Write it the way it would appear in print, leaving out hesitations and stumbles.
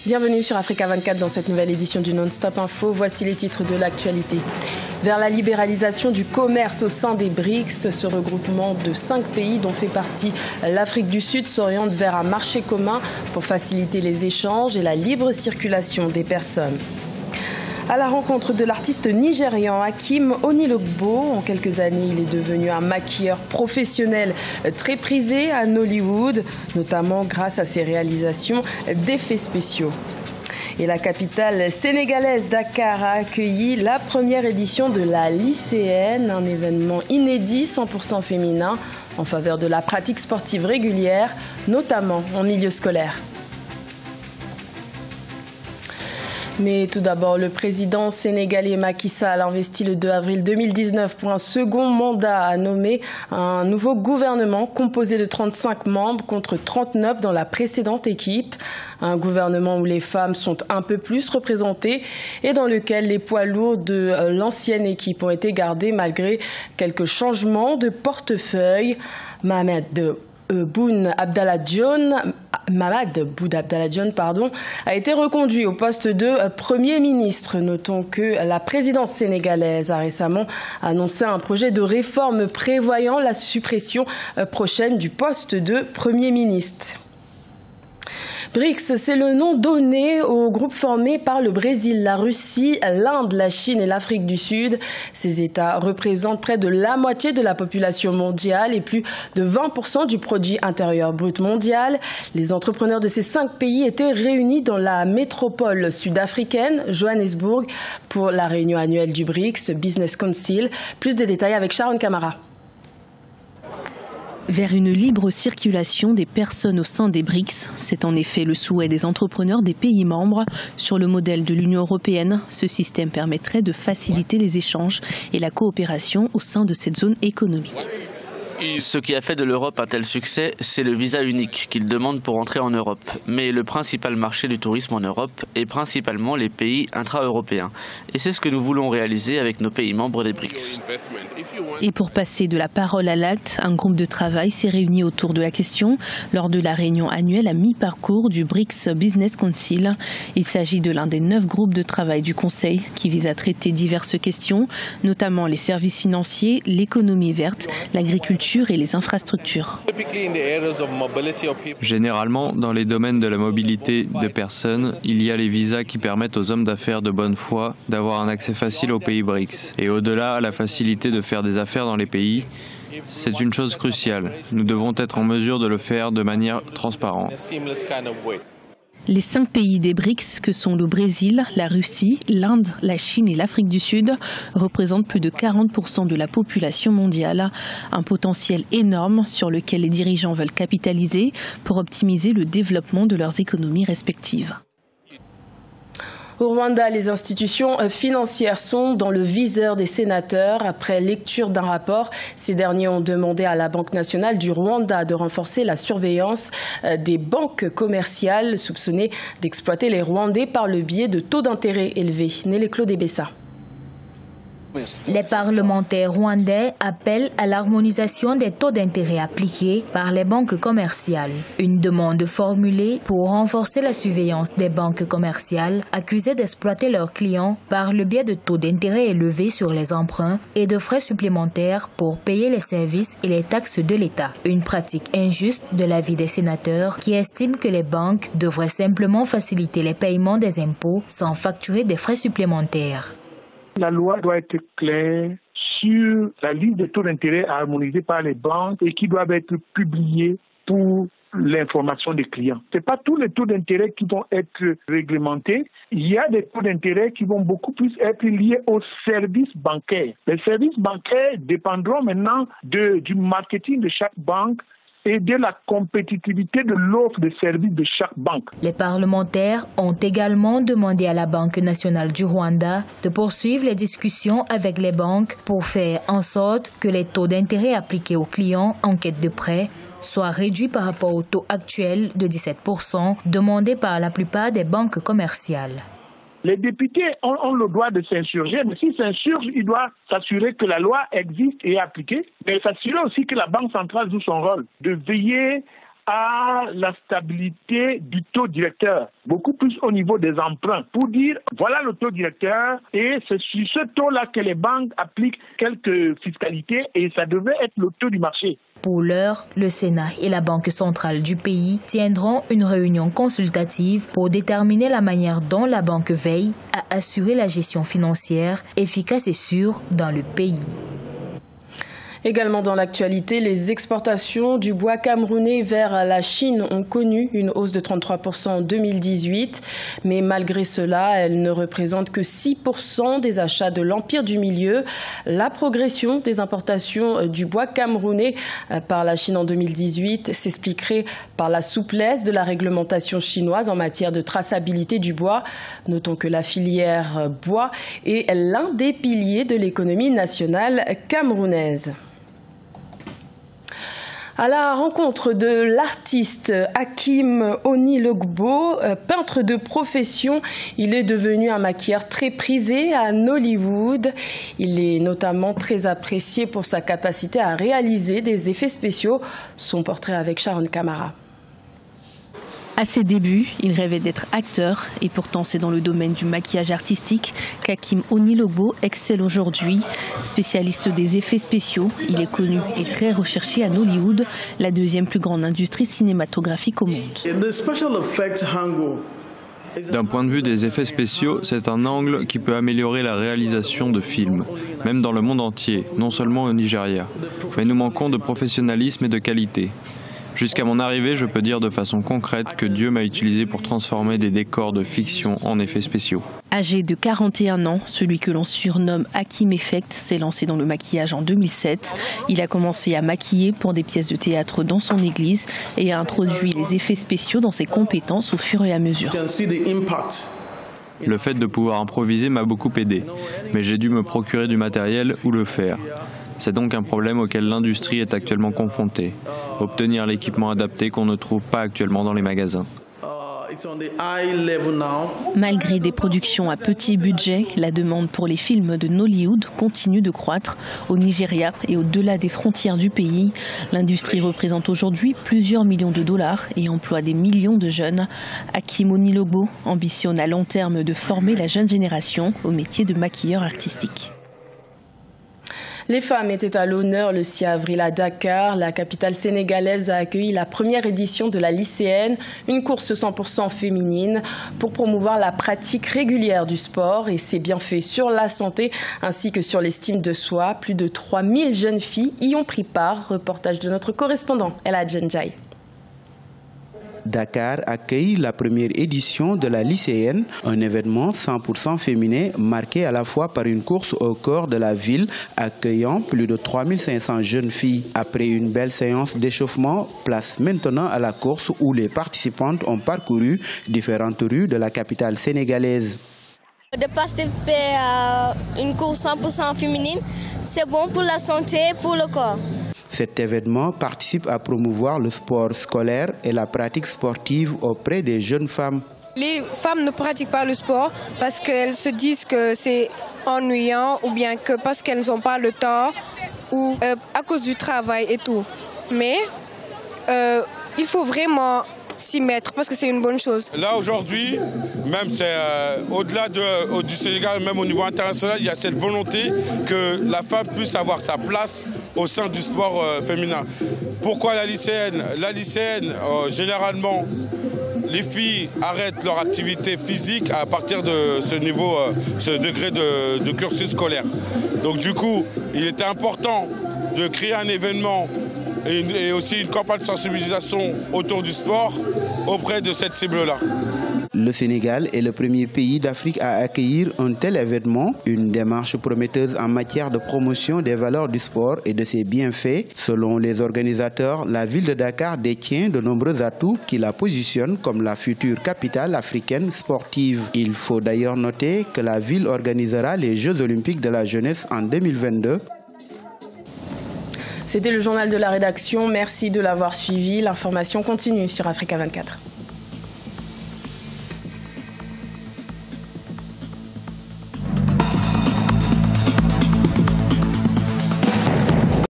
Bienvenue sur Africa 24 dans cette nouvelle édition du Non-Stop Info. Voici les titres de l'actualité. Vers la libéralisation du commerce au sein des BRICS, ce regroupement de 5 pays dont fait partie l'Afrique du Sud s'oriente vers un marché commun pour faciliter les échanges et la libre circulation des personnes. À la rencontre de l'artiste nigérian Hakim Onilogbo, en quelques années, il est devenu un maquilleur professionnel très prisé à Nollywood, notamment grâce à ses réalisations d'effets spéciaux. Et la capitale sénégalaise Dakar a accueilli la première édition de la lycéenne, un événement inédit 100% féminin en faveur de la pratique sportive régulière, notamment en milieu scolaire. Mais tout d'abord, le président sénégalais Macky Sall investi le 2 avril 2019 pour un second mandat a nommé un nouveau gouvernement composé de 35 membres contre 39 dans la précédente équipe. Un gouvernement où les femmes sont un peu plus représentées et dans lequel les poids lourds de l'ancienne équipe ont été gardés malgré quelques changements de portefeuille. Mahamed Boun Abdallah Dionne a été reconduit au poste de Premier ministre. Notons que la présidence sénégalaise a récemment annoncé un projet de réforme prévoyant la suppression prochaine du poste de Premier ministre. BRICS, c'est le nom donné au groupe formé par le Brésil, la Russie, l'Inde, la Chine et l'Afrique du Sud. Ces États représentent près de la moitié de la population mondiale et plus de 20% du produit intérieur brut mondial. Les entrepreneurs de ces 5 pays étaient réunis dans la métropole sud-africaine, Johannesburg, pour la réunion annuelle du BRICS Business Council. Plus de détails avec Sharon Kamara. Vers une libre circulation des personnes au sein des BRICS, c'est en effet le souhait des entrepreneurs des pays membres. Sur le modèle de l'Union européenne, ce système permettrait de faciliter les échanges et la coopération au sein de cette zone économique. Ce qui a fait de l'Europe un tel succès, c'est le visa unique qu'il demande pour entrer en Europe. Mais le principal marché du tourisme en Europe est principalement les pays intra-européens. Et c'est ce que nous voulons réaliser avec nos pays membres des BRICS. Et pour passer de la parole à l'acte, un groupe de travail s'est réuni autour de la question lors de la réunion annuelle à mi-parcours du BRICS Business Council. Il s'agit de l'un des 9 groupes de travail du Conseil qui vise à traiter diverses questions, notamment les services financiers, l'économie verte, l'agriculture et les infrastructures. Généralement, dans les domaines de la mobilité de personnes, il y a les visas qui permettent aux hommes d'affaires de bonne foi d'avoir un accès facile aux pays BRICS. Et au-delà, la facilité de faire des affaires dans les pays, c'est une chose cruciale. Nous devons être en mesure de le faire de manière transparente. Les 5 pays des BRICS, que sont le Brésil, la Russie, l'Inde, la Chine et l'Afrique du Sud, représentent plus de 40% de la population mondiale. Un potentiel énorme sur lequel les dirigeants veulent capitaliser pour optimiser le développement de leurs économies respectives. Au Rwanda, les institutions financières sont dans le viseur des sénateurs. Après lecture d'un rapport, ces derniers ont demandé à la Banque nationale du Rwanda de renforcer la surveillance des banques commerciales soupçonnées d'exploiter les Rwandais par le biais de taux d'intérêt élevés. Nelly Claude Bessa. Les parlementaires rwandais appellent à l'harmonisation des taux d'intérêt appliqués par les banques commerciales. Une demande formulée pour renforcer la surveillance des banques commerciales accusées d'exploiter leurs clients par le biais de taux d'intérêt élevés sur les emprunts et de frais supplémentaires pour payer les services et les taxes de l'État. Une pratique injuste de l'avis des sénateurs qui estiment que les banques devraient simplement faciliter les paiements des impôts sans facturer des frais supplémentaires. La loi doit être claire sur la liste des taux d'intérêt harmonisés par les banques et qui doivent être publiés pour l'information des clients. Ce n'est pas tous les taux d'intérêt qui vont être réglementés. Il y a des taux d'intérêt qui vont beaucoup plus être liés aux services bancaires. Les services bancaires dépendront maintenant du marketing de chaque banque et de la compétitivité de l'offre de services de chaque banque. Les parlementaires ont également demandé à la Banque nationale du Rwanda de poursuivre les discussions avec les banques pour faire en sorte que les taux d'intérêt appliqués aux clients en quête de prêt soient réduits par rapport au taux actuel de 17% demandé par la plupart des banques commerciales. Les députés ont le droit de s'insurger, mais s'ils s'insurgent, ils doivent s'assurer que la loi existe et est appliquée, mais s'assurer aussi que la Banque centrale joue son rôle, de veiller à la stabilité du taux directeur, beaucoup plus au niveau des emprunts, pour dire voilà le taux directeur et c'est sur ce taux-là que les banques appliquent quelques fiscalités et ça devait être le taux du marché. Pour l'heure, le Sénat et la Banque centrale du pays tiendront une réunion consultative pour déterminer la manière dont la banque veille à assurer la gestion financière efficace et sûre dans le pays. Également dans l'actualité, les exportations du bois camerounais vers la Chine ont connu une hausse de 33% en 2018. Mais malgré cela, elles ne représentent que 6% des achats de l'Empire du Milieu. La progression des importations du bois camerounais par la Chine en 2018 s'expliquerait par la souplesse de la réglementation chinoise en matière de traçabilité du bois. Notons que la filière bois est l'un des piliers de l'économie nationale camerounaise. À la rencontre de l'artiste Hakim Onilogbo, peintre de profession, il est devenu un maquilleur très prisé à Nollywood. Il est notamment très apprécié pour sa capacité à réaliser des effets spéciaux. Son portrait avec Sharon Kamara. À ses débuts, il rêvait d'être acteur et pourtant c'est dans le domaine du maquillage artistique qu'Hakim Onilogbo excelle aujourd'hui. Spécialiste des effets spéciaux, il est connu et très recherché à Nollywood, la deuxième plus grande industrie cinématographique au monde. D'un point de vue des effets spéciaux, c'est un angle qui peut améliorer la réalisation de films, même dans le monde entier, non seulement au Nigeria. Mais nous manquons de professionnalisme et de qualité. Jusqu'à mon arrivée, je peux dire de façon concrète que Dieu m'a utilisé pour transformer des décors de fiction en effets spéciaux. Âgé de 41 ans, celui que l'on surnomme Hakim Effect s'est lancé dans le maquillage en 2007. Il a commencé à maquiller pour des pièces de théâtre dans son église et a introduit les effets spéciaux dans ses compétences au fur et à mesure. Le fait de pouvoir improviser m'a beaucoup aidé, mais j'ai dû me procurer du matériel ou le faire. C'est donc un problème auquel l'industrie est actuellement confrontée. Obtenir l'équipement adapté qu'on ne trouve pas actuellement dans les magasins. Malgré des productions à petit budget, la demande pour les films de Nollywood continue de croître. Au Nigeria et au-delà des frontières du pays, l'industrie représente aujourd'hui plusieurs millions de dollars et emploie des millions de jeunes. Hakim Onilogbo ambitionne à long terme de former la jeune génération au métier de maquilleur artistique. Les femmes étaient à l'honneur le 6 avril à Dakar. La capitale sénégalaise a accueilli la première édition de la lycéenne, une course 100% féminine pour promouvoir la pratique régulière du sport et ses bienfaits sur la santé ainsi que sur l'estime de soi. Plus de 3000 jeunes filles y ont pris part. Reportage de notre correspondant, Ella Djenjai. Dakar accueille la première édition de la lycéenne, un événement 100% féminin marqué à la fois par une course au cœur de la ville accueillant plus de 3500 jeunes filles. Après une belle séance d'échauffement, place maintenant à la course où les participantes ont parcouru différentes rues de la capitale sénégalaise. De participer à une course 100% féminine, c'est bon pour la santé et pour le corps. Cet événement participe à promouvoir le sport scolaire et la pratique sportive auprès des jeunes femmes. Les femmes ne pratiquent pas le sport parce qu'elles se disent que c'est ennuyant ou bien que parce qu'elles n'ont pas le temps ou à cause du travail et tout. Mais il faut vraiment s'y mettre parce que c'est une bonne chose. Là aujourd'hui, même c'est au-delà du Sénégal, même au niveau international, il y a cette volonté que la femme puisse avoir sa place au sein du sport féminin. Pourquoi la lycéenne? La lycéenne, généralement, les filles arrêtent leur activité physique à partir de ce niveau, ce degré de cursus scolaire. Donc du coup, il était important de créer un événement et aussi une campagne de sensibilisation autour du sport auprès de cette cible-là. Le Sénégal est le premier pays d'Afrique à accueillir un tel événement, une démarche prometteuse en matière de promotion des valeurs du sport et de ses bienfaits. Selon les organisateurs, la ville de Dakar détient de nombreux atouts qui la positionnent comme la future capitale africaine sportive. Il faut d'ailleurs noter que la ville organisera les Jeux olympiques de la jeunesse en 2022. C'était le journal de la rédaction. Merci de l'avoir suivi. L'information continue sur Africa 24.